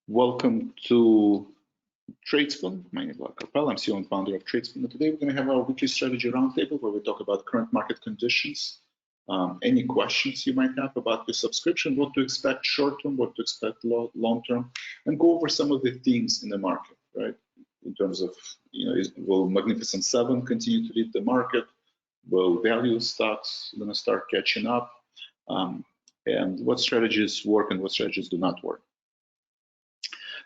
Welcome to Tradespoon. My name is Vlad Karpel. I'm CEO and founder of Tradespoon. And today we're going to have our weekly strategy roundtable where we talk about current market conditions, any questions you might have about the subscription, what to expect short-term, what to expect long-term, and go over some of the themes in the market, right? In terms of, will Magnificent Seven continue to lead the market? Will value stocks going to start catching up? And what strategies work and what strategies do not work?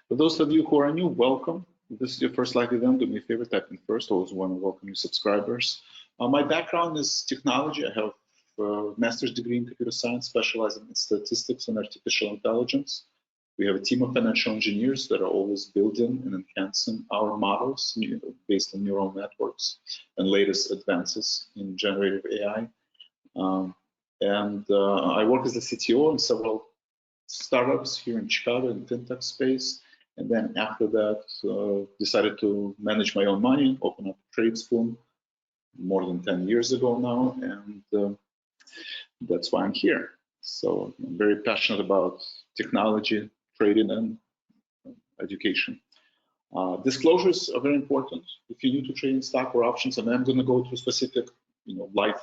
For those of you who are new, welcome. If this is your first live event, do me a favor, type in first. Always want to welcome new subscribers. My background is technology. I have a master's degree in computer science, specializing in statistics and artificial intelligence. We have a team of financial engineers that are always building and enhancing our models based on neural networks and latest advances in generative AI. I work as a CTO in several startups here in Chicago in the fintech space. And then after that, decided to manage my own money, open up Tradespoon more than 10 years ago now, and that's why I'm here. So I'm very passionate about technology, trading, and education. Disclosures are very important if you're new to trading stock or options, and I'm going to go through specific, live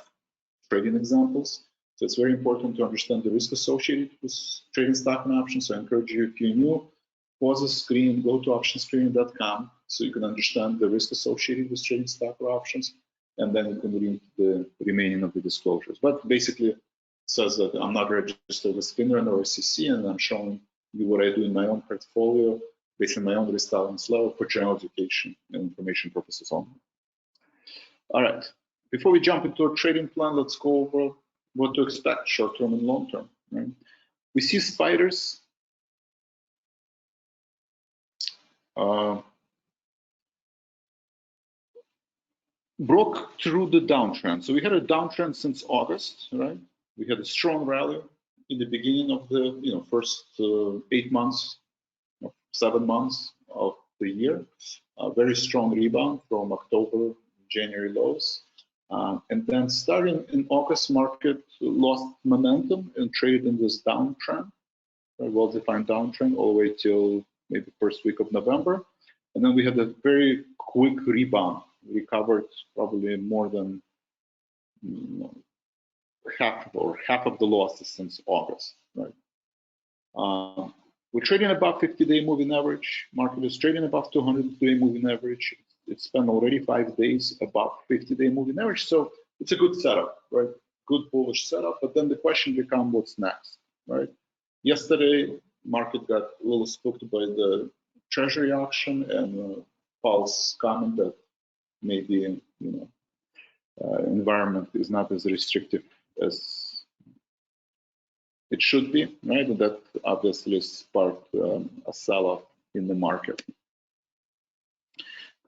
trading examples. So it's very important to understand the risk associated with trading stock and options. So I encourage you, if you're new, pause the screen, go to optionstrading.com so you can understand the risk associated with trading stock or options, and then you can read the remaining of the disclosures. But basically, it says that I'm not registered with FINRA or SEC, and I'm showing you what I do in my own portfolio based on my own risk tolerance level for general education and information purposes only. All right, before we jump into our trading plan, let's go over what to expect short-term and long-term. Right? We see spiders broke through the downtrend. So we had a downtrend since August, right? We had a strong rally in the beginning of the first 8 months, 7 months of the year. A very strong rebound from October, January lows. And then starting in August, market lost momentum and traded in this downtrend, a well-defined downtrend all the way till maybe first week of November. And then we had a very quick rebound, recovered probably more than half of the losses since August, right? We're trading above 50-day moving average. Market is trading above 200-day moving average. It's spent already 5 days above 50-day moving average. So it's a good setup, right? Good bullish setup. But then the question becomes, what's next, right? Yesterday, market got a little spooked by the treasury auction and Paul's comment that maybe environment is not as restrictive as it should be, right? And that obviously sparked a sell-off in the market.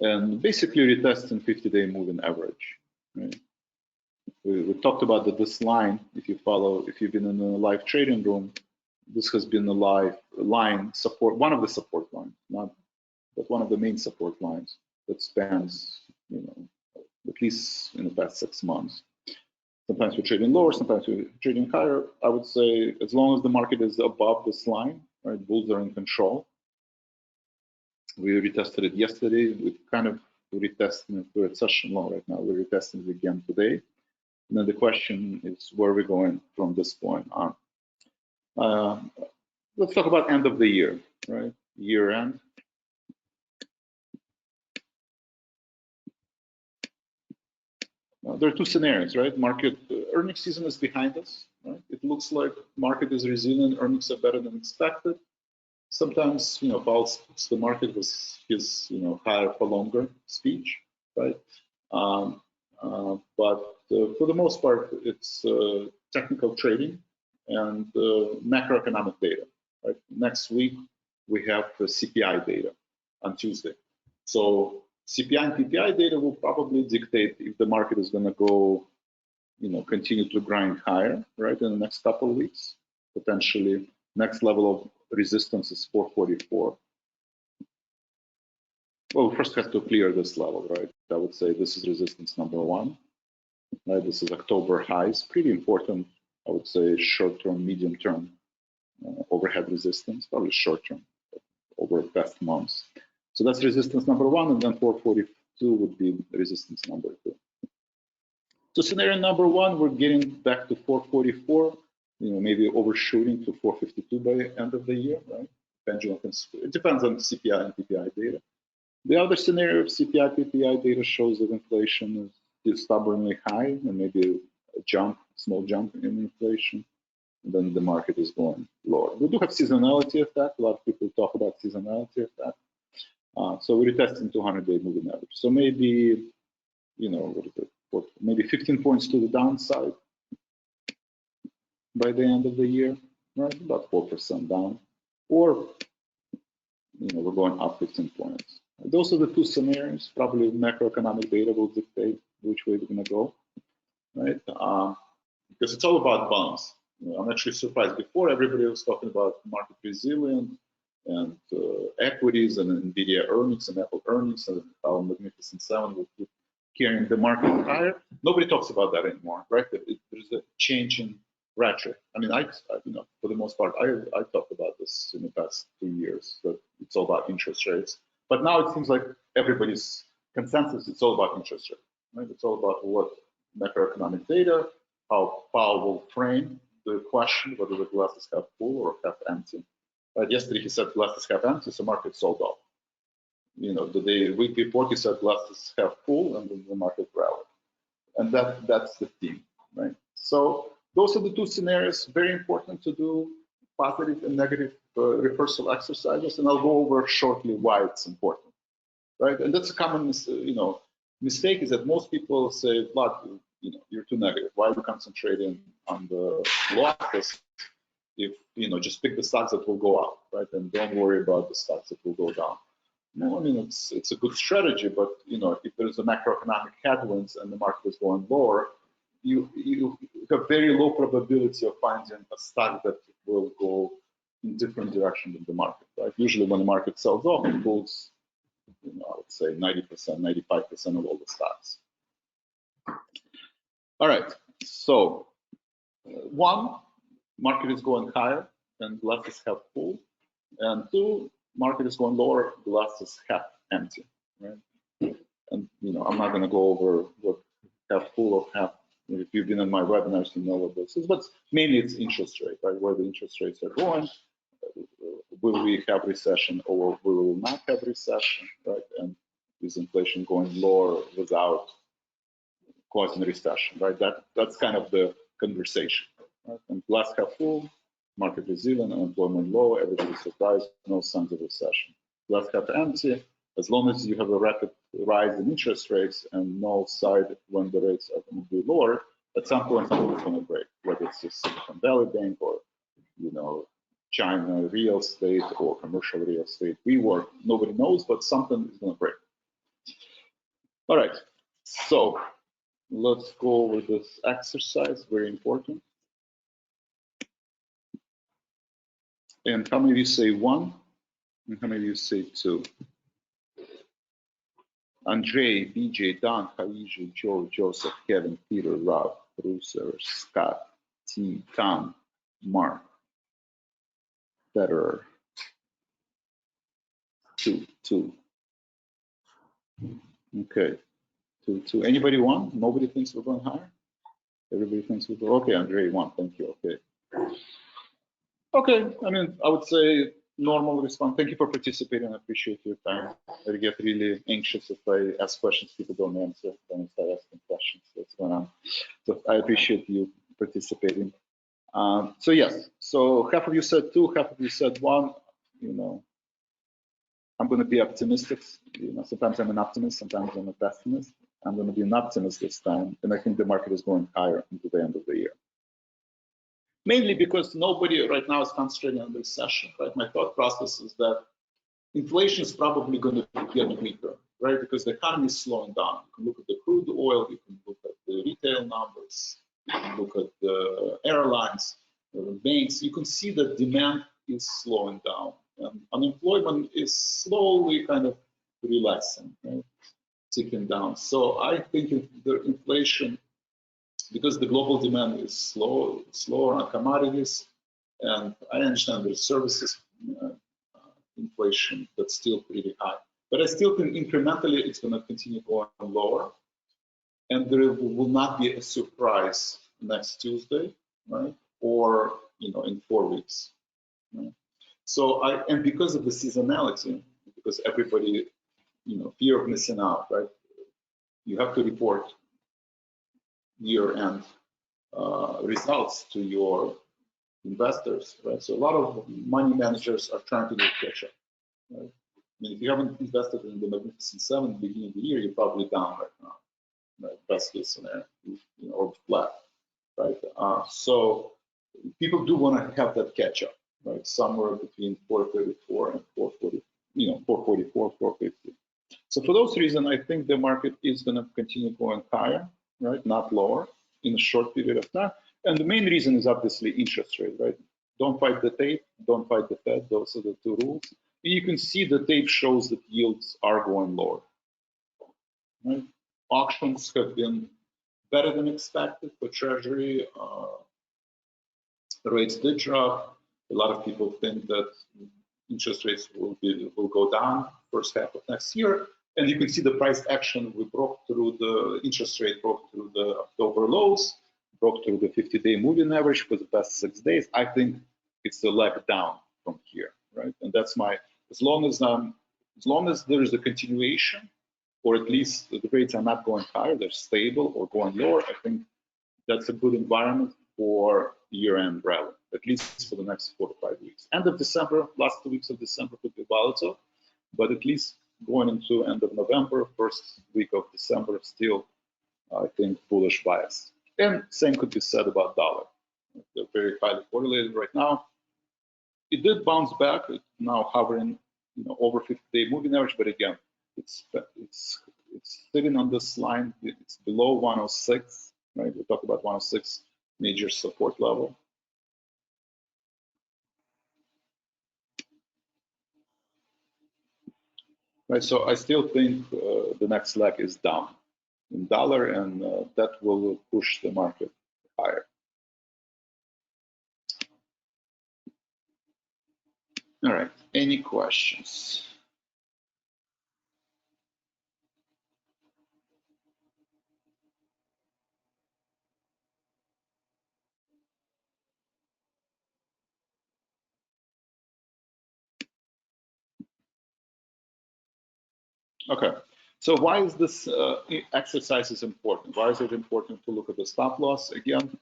And basically retesting 50-day moving average. Right? We talked about that this line, if you've been in a live trading room, this has been a live line support, one of the support lines, but one of the main support lines that spans, at least in the past 6 months. Sometimes we're trading lower, sometimes we're trading higher. I would say as long as the market is above this line, right, bulls are in control. We retested it yesterday. We're kind of retesting it. We're at session low right now. We're retesting it again today. And then the question is, where are we going from this point on? Let's talk about end of the year, right? Year end. There are two scenarios, right? Market earnings season is behind us, right? It looks like market is resilient, earnings are better than expected. Sometimes, Paul speaks the market with his, higher for longer speech, right? But for the most part, it's technical trading and macroeconomic data, right? Next week, we have the CPI data on Tuesday. So CPI and PPI data will probably dictate if the market is going to go, continue to grind higher, right, in the next couple of weeks. Potentially, next level of resistance is 444. Well, we first have to clear this level, right? I would say this is resistance number 1, right? This is October highs, pretty important, I would say, short-term, medium-term overhead resistance, probably short-term, over past months. So that's resistance number one, and then 442 would be resistance number two. So scenario number one, we're getting back to 444, maybe overshooting to 452 by end of the year, right? Pendulum can, it depends on CPI and PPI data. The other scenario of CPI, PPI data shows that inflation is stubbornly high and maybe a small jump in inflation, and then the market is going lower. We do have seasonality effect. A lot of people talk about seasonality effect. So we're testing 200-day moving average. So maybe, what is it? Maybe 15 points to the downside by the end of the year, right? About 4% down, or we're going up 15 points. Those are the two scenarios. Probably macroeconomic data will dictate which way we're going to go, right? Because it's all about bonds. I'm actually surprised. Before, everybody was talking about market resilience and equities and NVIDIA earnings and Apple earnings and how Magnificent Seven will keep carrying the market higher. Nobody talks about that anymore, right? There's a change in rhetoric. I mean, for the most part, I talked about this in the past 2 years, that it's all about interest rates. But now it seems like everybody's consensus, it's all about interest rate, right? It's all about what macroeconomic data, how Powell will frame the question, whether the glass is half full or half empty. Yesterday he said glass is half empty, so market sold off. The week before he said glass is half full, and then the market rallied. And that's the theme, right? So those are the two scenarios. Very important to do positive and negative reversal exercises, and I'll go over shortly why it's important, right? And that's a common, mistake is that most people say, Vlad, you're too negative. Why are you concentrating on the losses? If just pick the stocks that will go up, right? And don't worry about the stocks that will go down. No, I mean it's a good strategy, but if there's a macroeconomic headwinds and the market is going lower, you have very low probability of finding a stock that will go in different direction than the market, right? Usually when the market sells off, it pulls, I would say 90%, 95% of all the stocks. All right, so one, market is going higher and glass is half full, and two, market is going lower, glass is half empty, right? And I'm not going to go over what half full or half. If you've been in my webinars, you know what this is. But mainly it's interest rate, right? Where the interest rates are going. Will we have recession or will we not have recession, right? And is inflation going lower without causing a recession, right? That's kind of the conversation, right? And glass half full, market resilient, unemployment low, everybody's surprised, no signs of recession. Glass half empty, as long as you have a rapid rise in interest rates and no side when the rates are going to be lower, at some point something's going to break, whether it's the Silicon Valley Bank or China real estate or commercial real estate. WeWork, nobody knows, but something is going to break. All right, so let's go over this exercise, very important. And how many of you say one? And how many of you say two? Andrei, BJ, Don, Khadija, Joe, Joseph, Kevin, Peter, Rob, Brucer, Scott, T, Tom, Mark, Federer. Two. Okay, two. Anybody one? Nobody thinks we're going higher? Everybody thinks we're going. Okay, Andrei, one. Thank you. Okay, I mean, I would say normal response. Thank you for participating. I appreciate your time. I get really anxious if I ask questions people don't answer. Then I start asking questions. What's going on? So I appreciate you participating. So yes, so half of you said two, half of you said one. I'm going to be optimistic. Sometimes I'm an optimist, sometimes I'm a pessimist. I'm going to be an optimist this time, and I think the market is going higher into the end of the year. Mainly because nobody right now is concentrating on the recession, right? My thought process is that inflation is probably going to get weaker, right? Because the economy is slowing down. You can look at the crude oil, you can look at the retail numbers, you can look at the airlines, the banks. You can see that demand is slowing down. And unemployment is slowly kind of relaxing, right? Ticking down. So I think if the inflation, because the global demand is slower on commodities, and I understand there's services inflation that's still pretty high. But I still think incrementally it's going to continue going lower, and there will not be a surprise next Tuesday, right? Or in 4 weeks. Right? So and because of the seasonality, because everybody, fear of missing out, right? You have to report year-end results to your investors, right? So a lot of money managers are trying to do catch up, right? I mean, if you haven't invested in the Magnificent Seven at the beginning of the year, you're probably down right now, right? Best case scenario, or flat, right? So people do want to have that catch up, right? Somewhere between 434 and 440, 444, 450. So for those reasons, I think the market is going to continue going higher, right? Not lower in a short period of time. And the main reason is obviously interest rate, right? Don't fight the tape, don't fight the Fed. Those are the two rules. And you can see the tape shows that yields are going lower, right? Auctions have been better than expected for Treasury. The rates did drop. A lot of people think that interest rates will go down first half of next year. And you can see the price action. We broke through the interest rate, broke through the October lows, broke through the 50-day moving average for the past 6 days. I think it's a leg down from here, right? And that's as long as there is a continuation, or at least the rates are not going higher, they're stable or going lower, I think that's a good environment for year-end rally, at least for the next 4 to 5 weeks. End of December, last 2 weeks of December could be volatile, but at least going into end of November, first week of December, still, I think, bullish bias. And same could be said about dollar. They're very highly correlated right now. It did bounce back. It's now hovering, over 50-day moving average, but again, it's sitting on this line. It's below 106, right? We talk about 106 major support level. Right, so I still think the next leg is down in dollar, and that will push the market higher. All right, any questions? Okay, so why is this exercise is important? Why is it important to look at the stop loss? Again,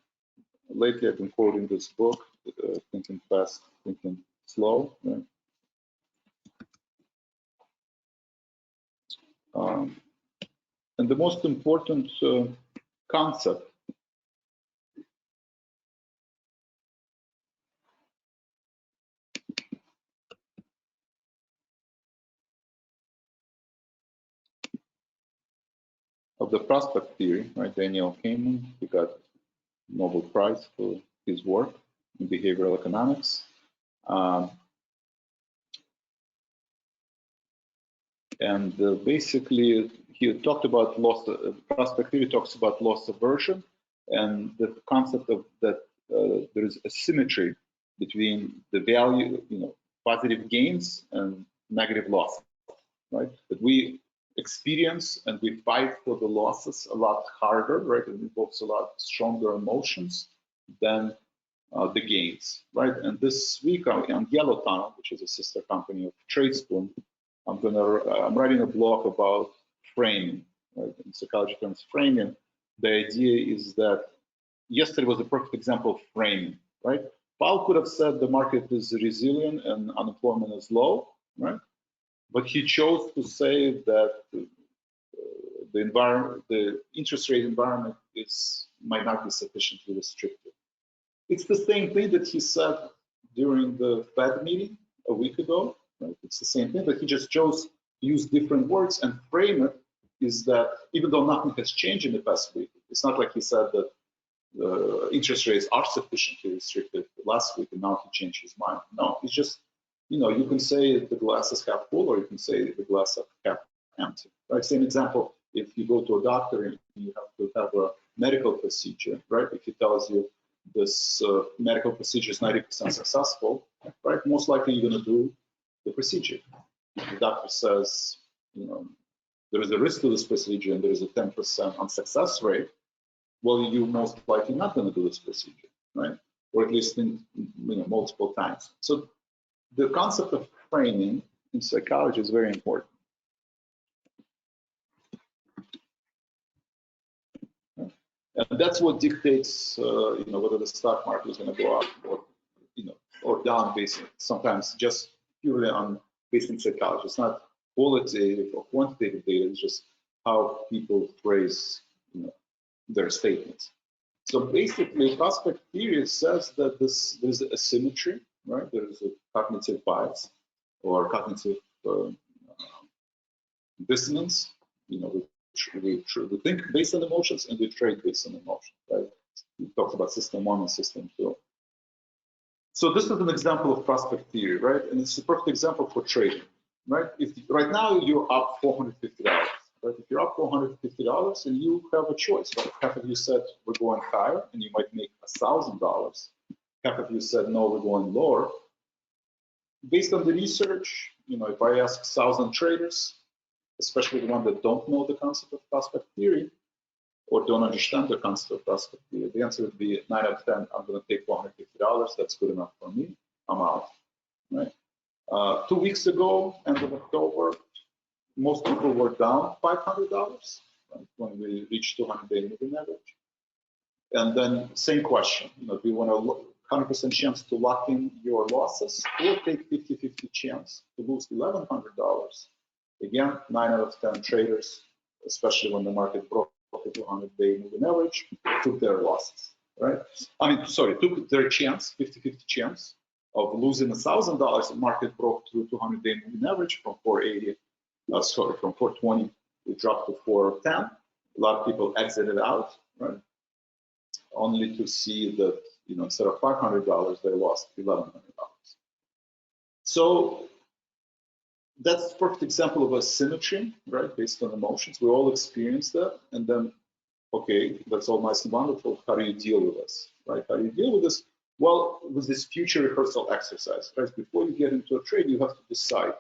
lately I've been quoting this book, Thinking Fast, Thinking Slow. Right? And the most important concept of the prospect theory, right? Daniel Kahneman, he got Nobel Prize for his work in behavioral economics. And basically, he talked about prospect theory talks about loss aversion, and the concept of that there is a symmetry between the value, positive gains and negative loss, right? That we experience and we fight for the losses a lot harder, right? It involves a lot stronger emotions than the gains, right? And this week on Yellow Tunnel, which is a sister company of Tradespoon, I'm writing a blog about framing, right? In psychology terms, framing. The idea is that yesterday was a perfect example of framing, right? Powell could have said the market is resilient and unemployment is low, right? But he chose to say that the interest rate environment might not be sufficiently restrictive. It's the same thing that he said during the Fed meeting a week ago. Right? It's the same thing, but he just chose to use different words and frame it. Is that even though nothing has changed in the past week, it's not like he said that interest rates are sufficiently restricted last week and now he changed his mind. No, it's just, you can say the glass is half full or you can say the glass is half empty. Right? Same example, if you go to a doctor and you have to have a medical procedure, right? If he tells you this medical procedure is 90% successful, right? Most likely you're going to do the procedure. The doctor says, there is a risk to this procedure and there is a 10% unsuccess rate. Well, you're most likely not going to do this procedure, right? Or at least in, multiple times. So the concept of framing in psychology is very important. And that's what dictates, whether the stock market is going to go up or down, based sometimes just purely on based in psychology. It's not qualitative or quantitative data. It's just how people phrase, their statements. So basically, prospect theory says that there's a symmetry, right? There is a cognitive bias or cognitive dissonance. We think based on emotions and we trade based on emotions, right? We talked about system 1 and system 2. So this is an example of prospect theory, right? And it's a perfect example for trading, right? If right now you're up $450, right? If you're up $450 and you have a choice, right? Half of you said we're going higher and you might make $1,000. Half of you said no, we're going lower. Based on the research, if I ask 1,000 traders, especially the ones that don't know the concept of prospect theory or don't understand the concept of prospect theory, the answer would be 9 out of 10, I'm going to take $450. That's good enough for me. I'm out, right? 2 weeks ago, end of October, most people were down $500, right, when we reached 200-day moving average. And then same question, do you want a 100% chance to lock in your losses or take 50-50 chance to lose $1,100? Again, 9 out of 10 traders, especially when the market broke the 200-day moving average, took their losses, right? Took their chance, 50-50 chance of losing $1,000. The market broke through 200-day moving average from 480, from 420, it dropped to 410. A lot of people exited out, right? Only to see that, instead of $500, they lost $1,100. So that's a perfect example of a symmetry, right? Based on emotions. We all experience that. And then, okay, that's all nice and wonderful. How do you deal with this, right? How do you deal with this? Well, with this future rehearsal exercise, right? Before you get into a trade, you have to decide,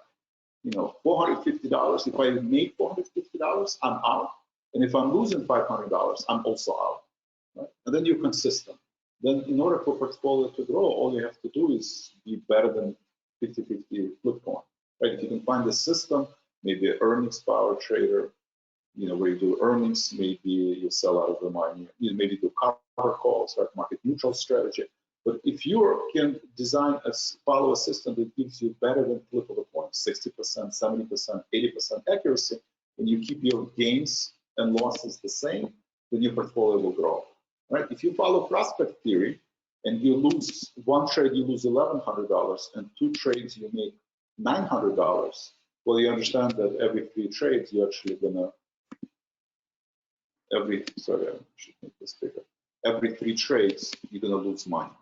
$450, if I make $450, I'm out. And if I'm losing $500, I'm also out, right? And then you're consistent. Then in order for portfolio to grow, all you have to do is be better than 50-50 flip coin. Right? If you can find a system, maybe an earnings power trader, where you do earnings, maybe you sell out of the money, maybe do cover calls, right? Market neutral strategy. But if you can follow a system that gives you better than flip of a coin, 60%, 70%, 80% accuracy, and you keep your gains and losses the same, then your portfolio will grow, right? If you follow prospect theory and you lose one trade, you lose $1,100, and 2 trades you make $900. Well, you understand that every 3 trades, you're actually gonna I should make this bigger. Every 3 trades, you're gonna lose money,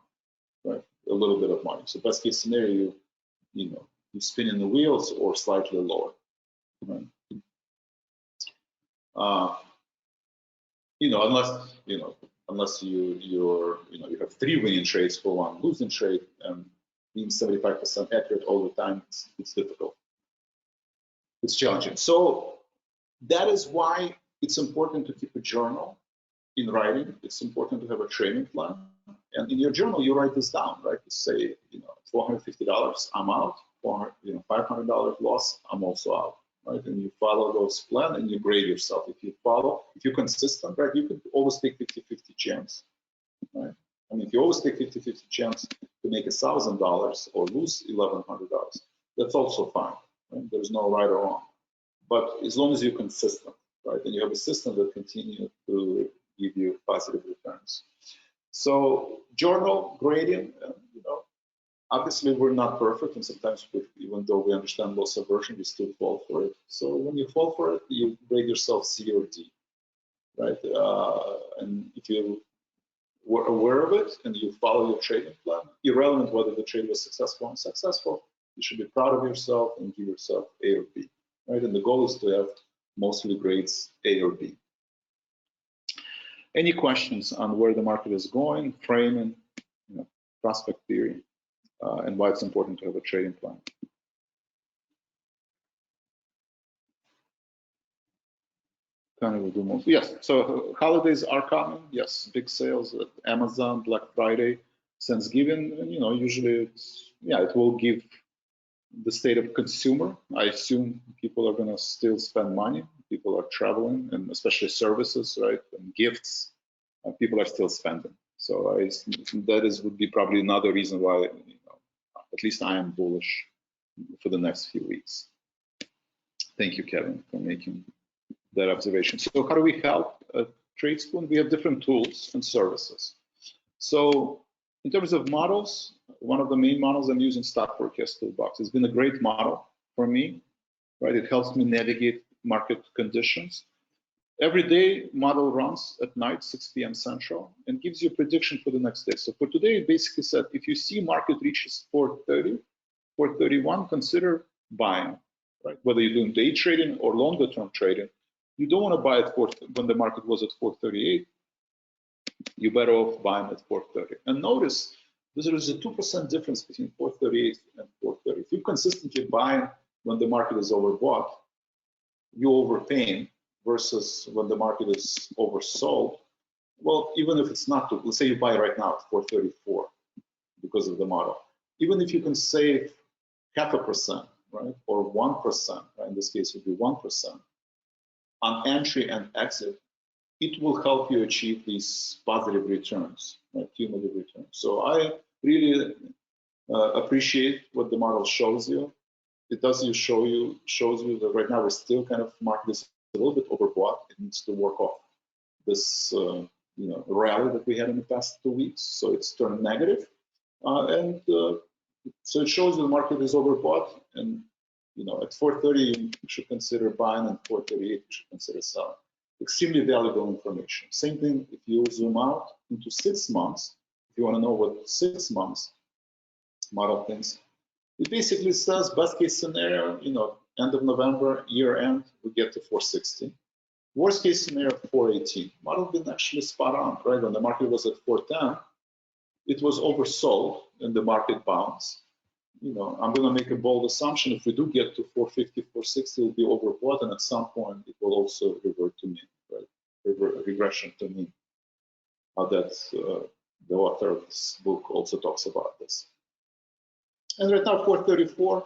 right? A little bit of money. So best case scenario, you spinning the wheels or slightly lower, right? Unless you have 3 winning trades for 1 losing trade, and being 75% accurate all the time, it's difficult. It's challenging. So that is why it's important to keep a journal in writing. It's important to have a training plan. And in your journal, you write this down, right? You say, $450, I'm out. $500 loss, I'm also out, right? And you follow those plans and you grade yourself. If you're consistent, right, you can always take 50-50 chance, right? I mean, if you always take 50-50 chance to make $1,000 or lose $1,100, that's also fine, right? There's no right or wrong. But as long as you're consistent, right, and you have a system that continues to give you positive returns. So journal grading, obviously we're not perfect, and sometimes even though we understand loss aversion, we still fall for it. So when you fall for it, you grade yourself C or D, right? And if you were aware of it and you follow your trading plan, irrelevant whether the trade was successful or unsuccessful, you should be proud of yourself and give yourself A or B, right? And the goal is to have mostly grades A or B. Any questions on where the market is going, framing, prospect theory, and why it's important to have a trading plan? kind of do most. Yes, so holidays are coming. Yes, big sales at Amazon, Black Friday, Thanksgiving. And, usually it will give the state of consumer. I assume people are going to still spend money. People are traveling, and especially services, right, and gifts. People are still spending. So would be probably another reason why, at least I am bullish for the next few weeks. Thank you, Kevin, for making that observation. So how do we help Tradespoon? We have different tools and services. So in terms of models, one of the main models I'm using, Stock Forecast Toolbox. It's been a great model for me, right? It helps me navigate market conditions. Every day, model runs at night, 6 p.m. Central, and gives you a prediction for the next day. So for today, it basically said, if you see market reaches 430, 431, consider buying, right? Whether you're doing day trading or longer term trading, you don't want to buy at when the market was at 438. You're better off buying at 430. And notice there is a 2% difference between 438 and 430. If you're consistently buying when the market is overbought, you're overpaying, versus when the market is oversold. Well, even if it's not, let's say you buy right now at 434 because of the model. Even if you can save 0.5%, right, or 1%, right, in this case it would be 1%, on entry and exit, it will help you achieve these positive returns, right, cumulative returns. So I really appreciate what the model shows you. It does shows you that right now we're still kind of market is a little bit overbought. It needs to work off this rally that we had in the past 2 weeks. So it's turned negative, so it shows the market is overbought, and at 430 you should consider buying, and 438 you should consider selling. Extremely valuable information. Same thing if you zoom out into 6 months. If you want to know what 6 months model thinks, it basically says best case scenario, end of November, year end, we get to 460. Worst case scenario, 418. Model been actually spot on, right? When the market was at 410, it was oversold and the market bounced. I'm going to make a bold assumption. If we do get to 450, 460, it will be overbought, and at some point it will also revert to mean, right? Regression to mean. That's the author of this book also talks about this. And right now, 434,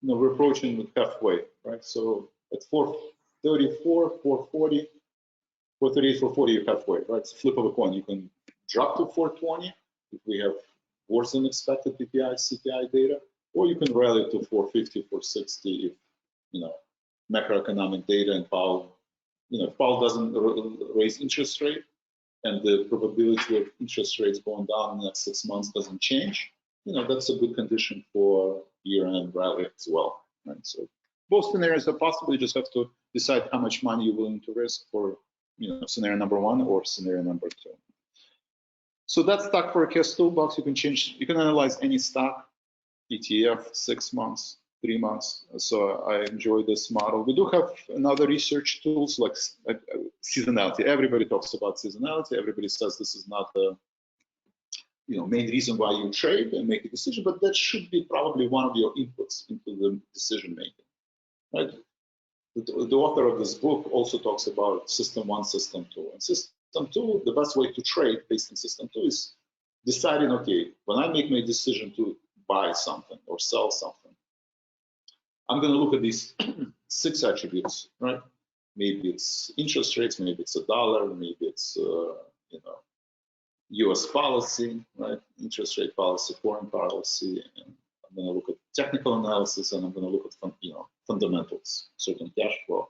we're approaching halfway, right? So at 434, 440, 438, 440, you're halfway, right? It's a flip of a coin. You can drop to 420 if we have worse than expected PPI, CPI data, or you can rally to 450, 460 if, macroeconomic data and Powell, if Powell doesn't raise interest rate and the probability of interest rates going down in the next 6 months doesn't change, that's a good condition for year-end rally as well, right? So both scenarios are possible. You just have to decide how much money you're willing to risk for, scenario number 1 or scenario number 2. So that Stock Forecast Toolbox, you can analyze any stock, ETF, 6 months, 3 months. So I enjoy this model. We do have another research tools like seasonality. Everybody talks about seasonality. Everybody says this is not the main reason why you trade and make a decision, but that should be probably one of your inputs into the decision making, right? The author of this book also talks about system 1, system 2. And system 2, the best way to trade based on system 2 is deciding, okay, when I make my decision to buy something or sell something, I'm going to look at these 6 attributes, right? Maybe it's interest rates, maybe it's a dollar, maybe it's U.S. policy, right? Interest rate policy, foreign policy, and I'm going to look at technical analysis, and I'm going to look at fundamentals, certain cash flow.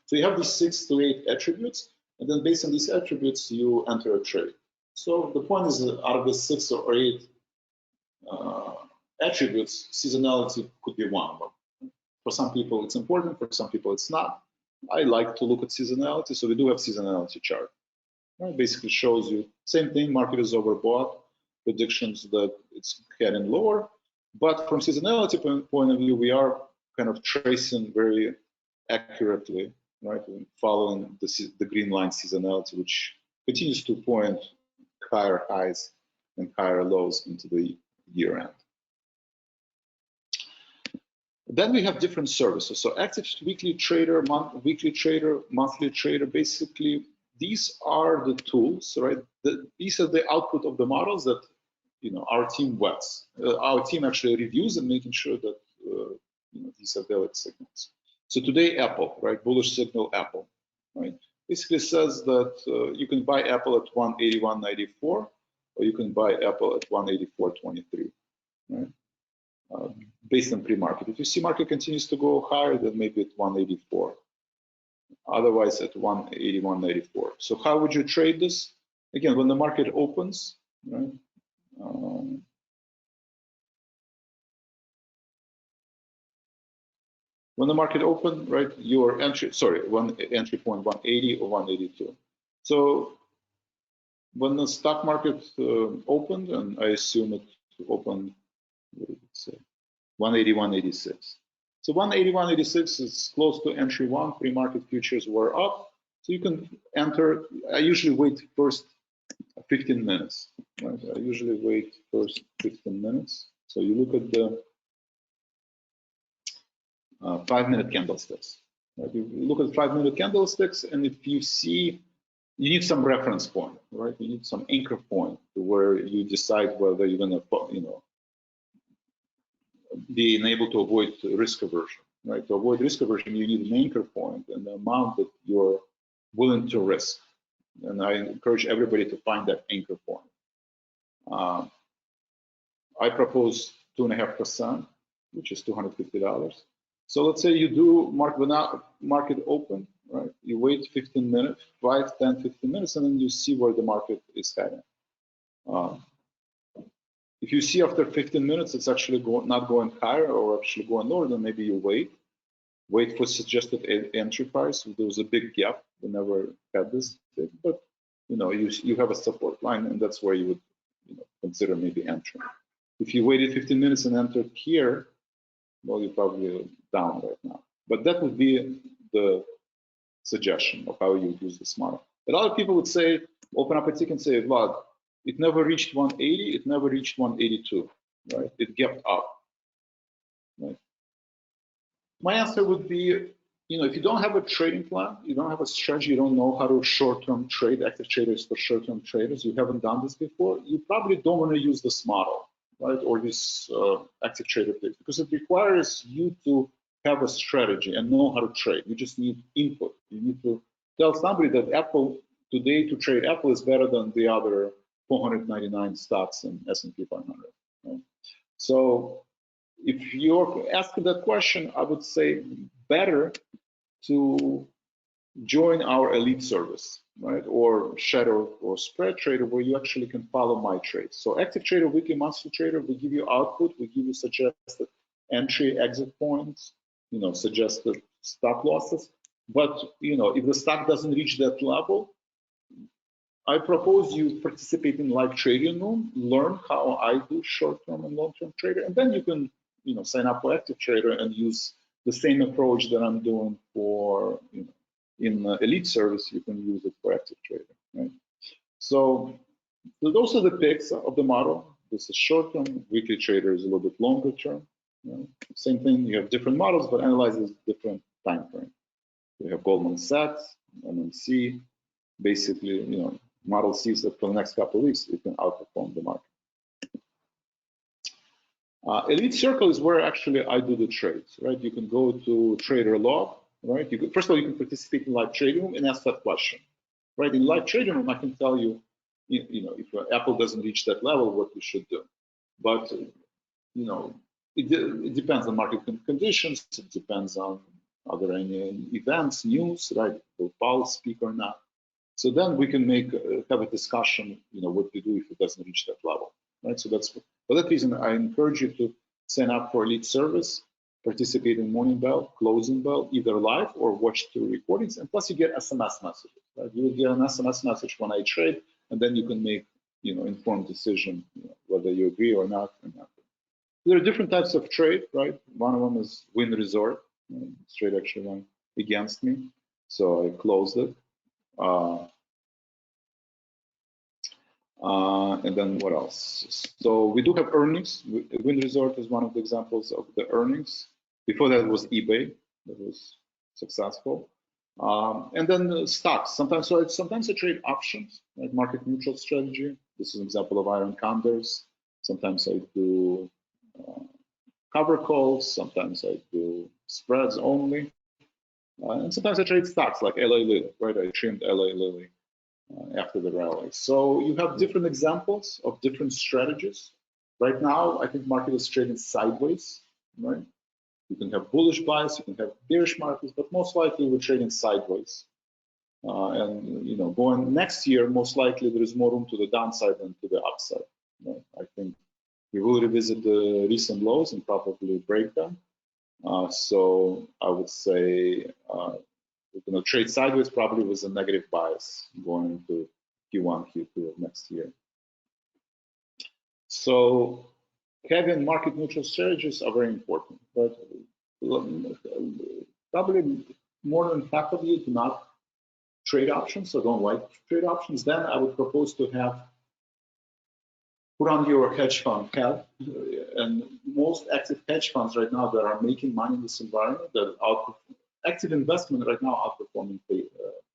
So you have these 6 to 8 attributes, and then based on these attributes, you enter a trade. So the point is that out of the 6 or 8 attributes, seasonality could be one of them. For some people, it's important. For some people, it's not. I like to look at seasonality, so we do have seasonality chart. It basically shows you same thing, market is overbought, predictions that it's heading lower, but from seasonality point of view, we are kind of tracing very accurately, right, following the green line seasonality, which continues to point higher highs and higher lows into the year end. Then we have different services. So active weekly trader, weekly trader, monthly trader, basically these are the tools, right? These are the output of the models that our team wets. Our team actually reviews and making sure that these are valid signals. So today, Apple, right? Bullish signal Apple, right? Basically says that you can buy Apple at 181.94, or you can buy Apple at 184.23, right? Based on pre-market. If you see market continues to go higher, then maybe at 184. Otherwise at 181.94. So how would you trade this? Again, when the market opens, right? When the market opened, right, your entry, entry point 180 or 182. So when the stock market opened, and I assume it opened, what did it say? 181.86. So 181.86 is close to entry one. Pre-market futures were up. So you can enter. I usually wait first 15 minutes. Right? I usually wait first 15 minutes. So you look at the 5-minute candlesticks. Right? You look at 5-minute candlesticks, and if you see, you need some reference point, right? You need some anchor point where you decide whether you're going to, being able to avoid risk aversion, right? To avoid risk aversion, you need an anchor point and the amount that you're willing to risk. And I encourage everybody to find that anchor point. I propose 2.5%, which is $250. So let's say you do market open, right? You wait 15 minutes, 5, 10, 15 minutes, and then you see where the market is heading. If you see after 15 minutes it's actually not going higher or actually going lower, then maybe you wait for suggested entry price. If there was a big gap, we never had this big, but you have a support line, and that's where you would consider maybe entering. If you waited 15 minutes and entered here, well, you're probably down right now. But that would be the suggestion of how you would use this model. A lot of people would say, open up a tick and say, Vlad, it never reached 180, it never reached 182, right? It gapped up, right? My answer would be, if you don't have a trading plan, you don't have a strategy, you don't know how to short-term trade, active traders for short-term traders, you haven't done this before, you probably don't want to use this model, right? Or this active trader place, because it requires you to have a strategy and know how to trade. You just need input. You need to tell somebody that Apple, today to trade Apple is better than the other 499 stocks in S&P 500. Right? So if you're asking that question, I would say better to join our elite service, right? Or shadow or spread trader, where you actually can follow my trades. So active trader, weekly, monthly trader, we give you output, we give you suggested entry, exit points, suggested stop losses. But if the stock doesn't reach that level, I propose you participate in live trading room, learn how I do short-term and long-term trader, and then you can, sign up for active trader and use the same approach that I'm doing for, in elite service. You can use it for active trader, right? So those are the picks of the model. This is short-term. Weekly trader is a little bit longer term. Same thing. You have different models, but analyzes different time frame. We have Goldman Sachs, MMC, basically, model sees that for the next couple of weeks, it can outperform the market. Elite Circle is where actually I do the trades, right? You can go to Trader Log, right? First of all, you can participate in live trading room and ask that question, right? In live trading room, I can tell you, if Apple doesn't reach that level, what you should do. But, it depends on market conditions. It depends on are there any events, news, right? Will Powell speak or not? So then we can have a discussion, what to do if it doesn't reach that level, right? So that's for that reason, I encourage you to sign up for elite service, participate in morning bell, closing bell, either live or watch the recordings, and plus you get SMS messages, right? You will get an SMS message when I trade, and then you can make, informed decision, whether you agree or not. There are different types of trade, right? One of them is win resort. This trade actually went against me, so I closed it. And then what else? So we do have earnings. Win resort is one of the examples of the earnings. Before that was eBay, that was successful. And then stocks. Sometimes I trade options, like market neutral strategy. This is an example of iron condors. Sometimes I do cover calls. Sometimes I do spreads only. And sometimes I trade stocks like LA Lilly, right? I trimmed LA Lilly after the rally. So you have different examples of different strategies. Right now, I think market is trading sideways, right? You can have bullish bias, you can have bearish markets, but most likely we're trading sideways. And going next year, most likely there is more room to the downside than to the upside. Right? I think we will revisit the recent lows and probably break them. So I would say we're going to trade sideways probably with a negative bias going into Q1, Q2 of next year. So having market neutral strategies are very important, but probably more than half of you do not trade options or don't like trade options. Then I would propose to put on your hedge fund hat. And most active hedge funds right now that are making money in this environment, that active investment right now outperforming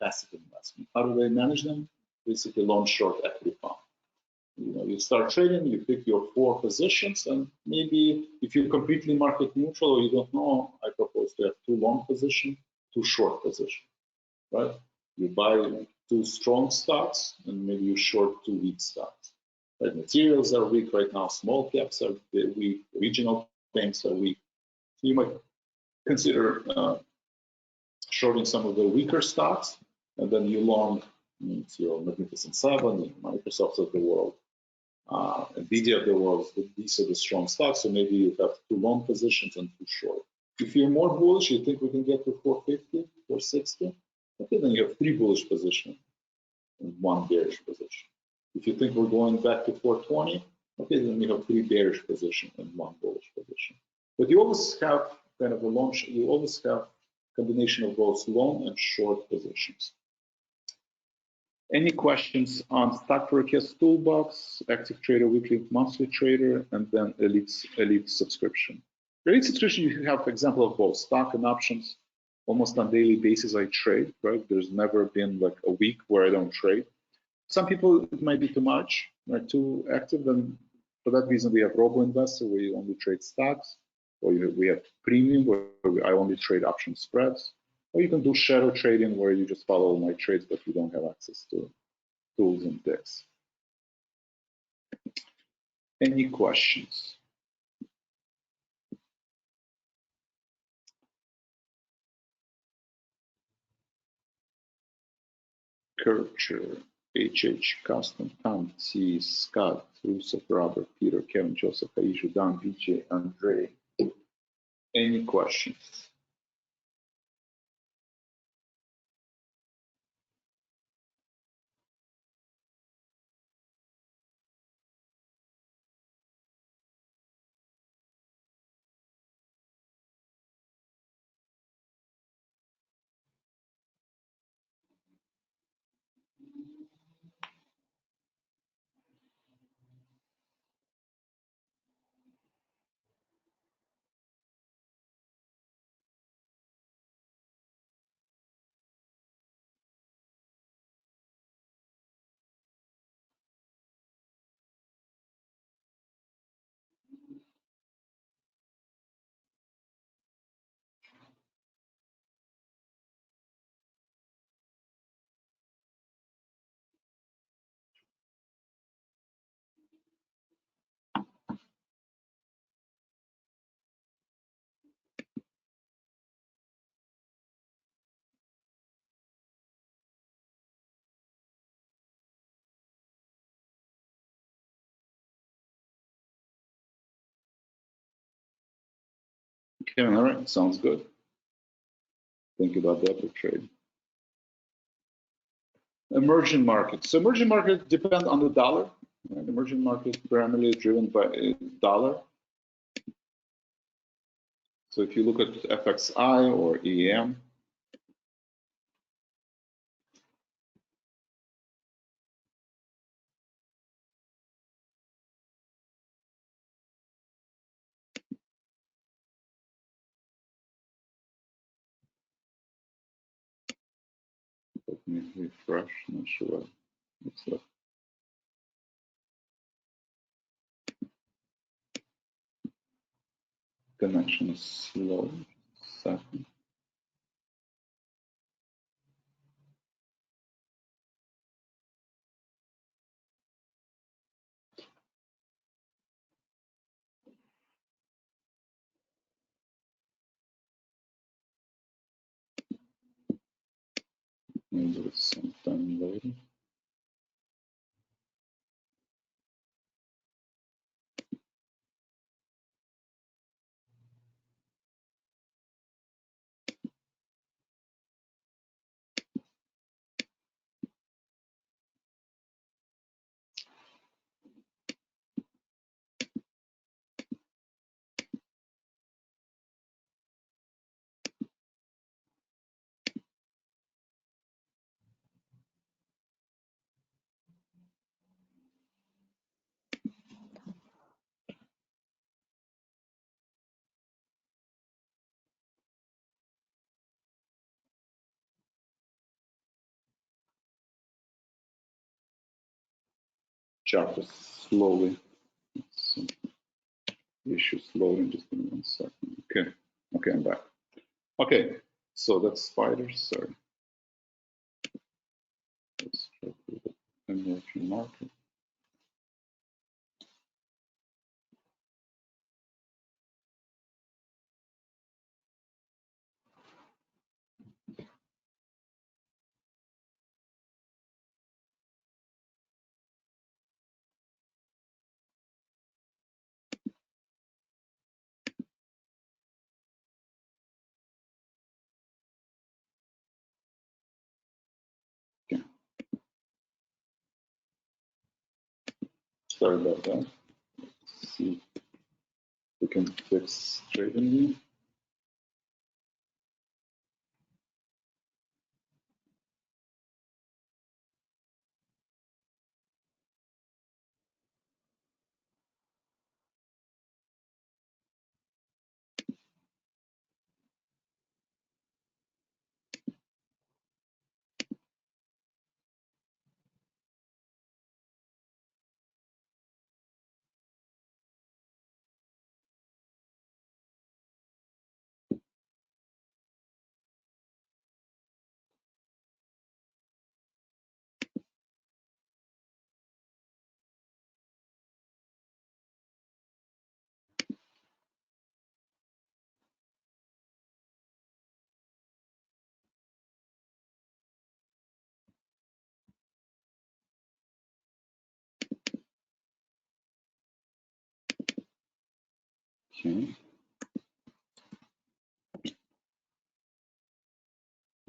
passive investment. How do they manage them? Basically long short equity fund. You start trading, you pick your 4 positions, and maybe if you're completely market neutral or you don't know, I propose to have 2 long positions, 2 short positions, right? You buy 2 strong stocks and maybe you short 2 weak stocks. Right? Materials are weak right now, small caps are weak, regional banks are weak. So you might consider shorting some of the weaker stocks, and then you long your Magnificent Seven, Microsoft of the world, Nvidia of the world. These are the strong stocks, so maybe you have 2 long positions and 2 short. If you're more bullish, you think we can get to 450, 460, okay, then you have 3 bullish positions and 1 bearish position. If you think we're going back to 420, okay, then you have 3 bearish positions and 1 bullish position. But you always have kind of you always have combination of both long and short positions. Any questions on stock forecast toolbox, active trader, weekly, monthly trader, and then elite subscription? Elite subscription, you have example of both stock and options. Almost on daily basis, I trade, right? There's never been like a week where I don't trade. Some people, it might be too much, right? Too active. And for that reason, we have robo-investor where you only trade stocks, or we have premium where I only trade option spreads. Or you can do shadow trading where you just follow my trades, but you don't have access to tools and ticks. Any questions? Kircher, HH, Custom, Tom, T, Scott, Rusev, Robert, Peter, Kevin, Joseph, Aisha, Don, VJ, Andre. Any questions? Okay, all right, sounds good. Think about that for trade. Emerging markets. So emerging markets depend on the dollar. Right? Emerging markets primarily driven by a dollar. So if you look at FXI or EM, Let me refresh. Not sure what looks like. Connection is slow. Second. Maybe it's sometime later. Chart is slowly. Some issues loading. Just give me 1 second. Okay, I'm back. Okay, so that's spiders. Sorry. Let's check the emerging market. Okay. Sorry about that. Let's see if we can fix trading view.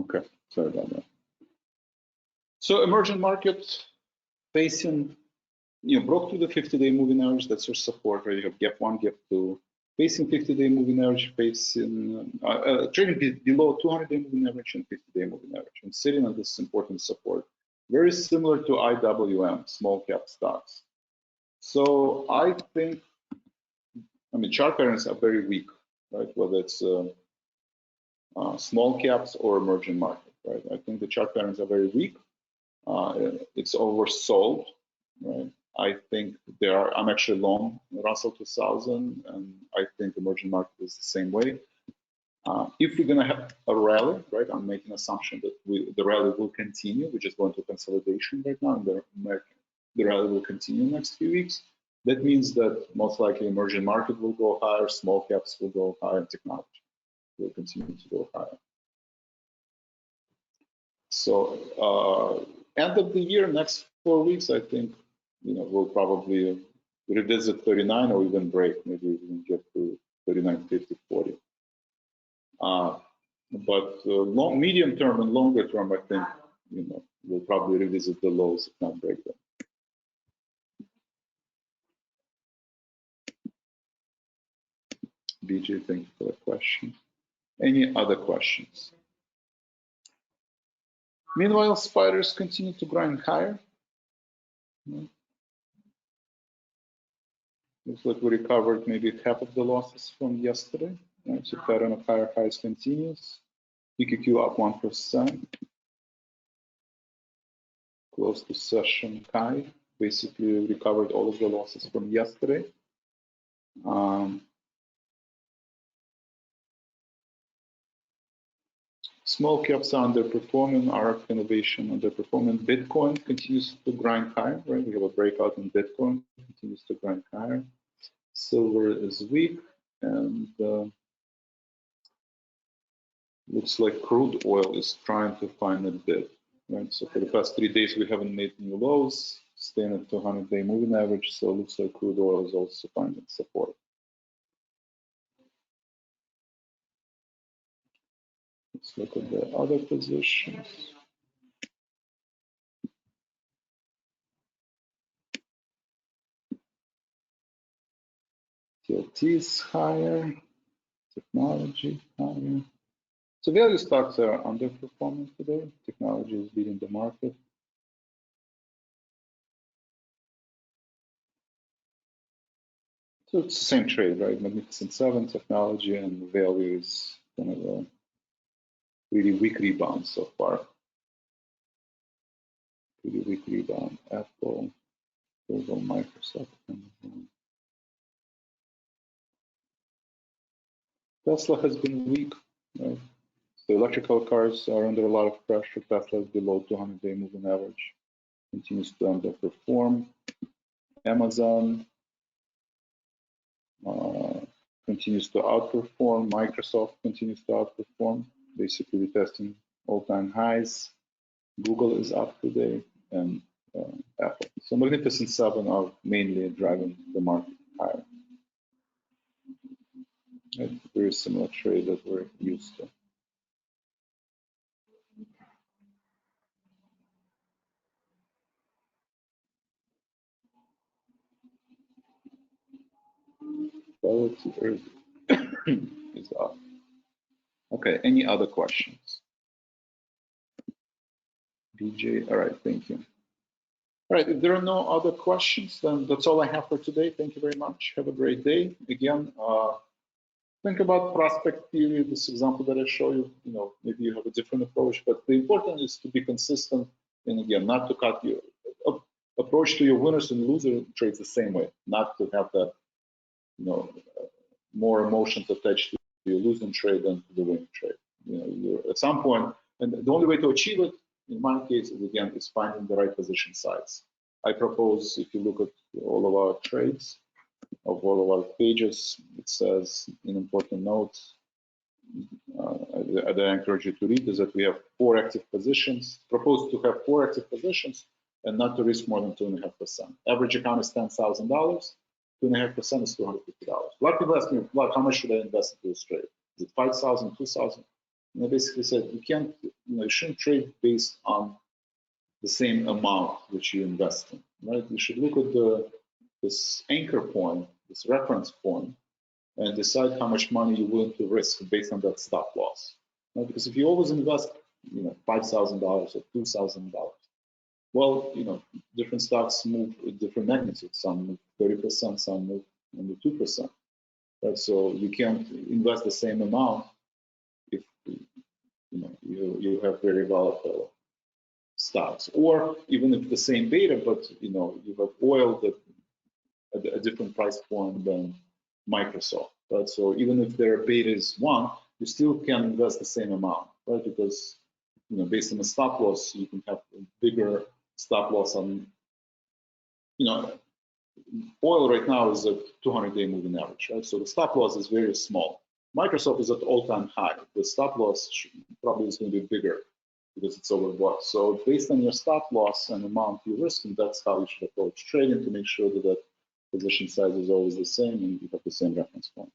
Okay, sorry about that. So emerging market facing, broke through the 50-day moving average. That's your support, right? You have gap 1, gap 2, facing 50-day moving average, facing trading below 200-day moving average and 50-day moving average, and sitting on this important support. Very similar to IWM, small cap stocks. So I think, chart patterns are very weak, right? Whether it's small caps or emerging market, right? I think the chart patterns are very weak. It's oversold, right? I think I'm actually long Russell 2000, and I think emerging market is the same way. If we're gonna have a rally, right? I'm making an assumption that the rally will continue. We're just going to consolidation right now, and the rally will continue next few weeks. That means that most likely emerging market will go higher, small caps will go higher, and technology will continue to go higher. So end of the year, next 4 weeks, I think, we'll probably revisit 39 or even break, maybe even get to 39, 50, 40. But medium term and longer term, I think, we'll probably revisit the lows, if not break them. BJ, thank you for the question. Any other questions? Meanwhile, spiders continue to grind higher. Looks like we recovered maybe half of the losses from yesterday. Right? So pattern of higher highs continues. PQQ up 1%. close to session high. Basically recovered all of the losses from yesterday. Small caps are underperforming, RF innovation underperforming. Bitcoin continues to grind higher, right? We have a breakout in Bitcoin, continues to grind higher. Silver is weak, and looks like crude oil is trying to find a bid, right? So for the past 3 days, we haven't made new lows, staying at 200-day moving average. So it looks like crude oil is also finding support. Let's look at the other positions. TLT is higher, technology higher. So value stocks are underperforming today. Technology is beating the market. So it's the same trade, right? Magnificent 7, technology, and value is kind of a really weak rebound so far. Pretty weak rebound. Apple, Google, Microsoft, Amazon. Tesla has been weak, right? So electrical cars are under a lot of pressure. Tesla is below 200-day moving average, continues to underperform. Amazon continues to outperform. Microsoft continues to outperform, basically testing all-time highs. Google is up today, and Apple. So Magnificent 7 are mainly driving the market higher. A very similar trade that we're used to. Volatility is up. Okay, any other questions? BJ, all right, thank you. All right, if there are no other questions, then that's all I have for today. Thank you very much. Have a great day. Again, think about prospect theory, this example that I show you, maybe you have a different approach, but the important is to be consistent, and again, not to cut your approach to your winners and losers trades the same way, not to have that, more emotions attached to your losing trade than to the winning trade. You're at some point, and the only way to achieve it, in my case, again, is finding the right position size. I propose, if you look at all of our trades, of all of our pages, it says in important notes that I encourage you to read is that we have 4 active positions, propose to have 4 active positions and not to risk more than 2.5%. Average account is $10,000, 2.5% is $250. A lot of people ask me, Vlad, how much should I invest into this trade? Is it 5,000, 2,000? And I basically said, you can't, you shouldn't trade based on the same amount which you invest in, right? You should look at this anchor point, this reference point, and decide how much money you're willing to risk based on that stop loss. Right? Because if you always invest, $5,000 or $2,000, well, different stocks move with different magnitudes. Some move 30%, some move only 2%. Right? So you can't invest the same amount if you have very volatile stocks, or even if the same beta, but you have oil that at a different price point than Microsoft, right? So even if their beta is 1, you still can invest the same amount, right? Because based on the stop loss, you can have a bigger stop loss on, oil right now is at 200-day moving average, right? So the stop loss is very small. Microsoft is at all-time high. The stop loss probably is going to be bigger because it's overbought. So based on your stop loss and amount you risk, and that's how you should approach trading to make sure that position size is always the same and you have the same reference point.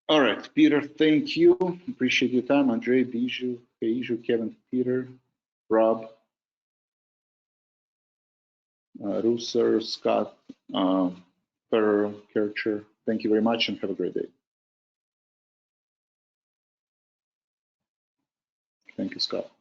All right, Peter, thank you. Appreciate your time. Andre, Bijou, Kevin, Peter, Rob, Russer, Scott, Ferrer, Kircher. Thank you very much and have a great day. Thank you, Scott.